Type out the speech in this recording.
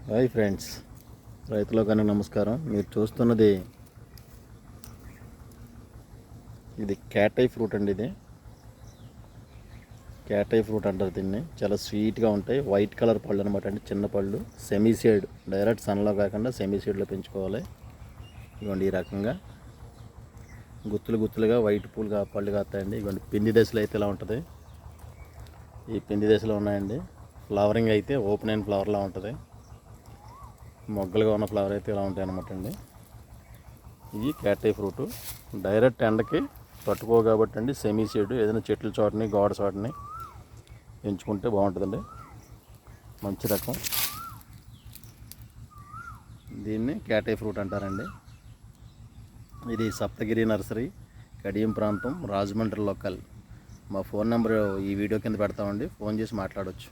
Hi friends, రైతులకు నమస్కారం. మీరు చూస్తున్నది ఇది క్యాటై ఫ్రూట్ అండి. ఇది క్యాటై ఫ్రూట్ అంటారు దీన్ని. చాలా స్వీట్గా ఉంటాయి. వైట్ కలర్ పళ్ళు అనమాట అండి, చిన్న పళ్ళు. సెమీ సీడ్, డైరెక్ట్ సన్లో కాకుండా సెమీ సీడ్లో పెంచుకోవాలి. ఇదిగోండి ఈ రకంగా గుత్తులు గుత్తులుగా వైట్ పళ్ళు కాస్తాయండి. ఇదిగోండి పిండి దశలో అయితే ఇలా ఉంటుంది. ఈ పిండి దశలో ఉన్నాయండి. ఫ్లవరింగ్ అయితే ఓపెన్ అయిన ఫ్లవర్లా ఉంటుంది. మొగ్గలుగా ఉన్న ఫ్లవర్ అయితే ఇలా ఉంటాయి అన్నమాట అండి. ఇది క్యాటై ఫ్రూటు. డైరెక్ట్ ఎండకి తట్టుకో కాబట్టి అండి సెమీ సీడ్. ఏదైనా చెట్ల చోటని గోడ చోటని ఎంచుకుంటే బాగుంటుందండి. మంచి రకం. దీన్ని క్యాటై ఫ్రూట్ అంటారండి. ఇది సప్తగిరి నర్సరీ, కడియం ప్రాంతం, రాజమండ్రి లోకల్. మా ఫోన్ నెంబర్ ఈ వీడియో కింద పెడతామండి. ఫోన్ చేసి మాట్లాడవచ్చు.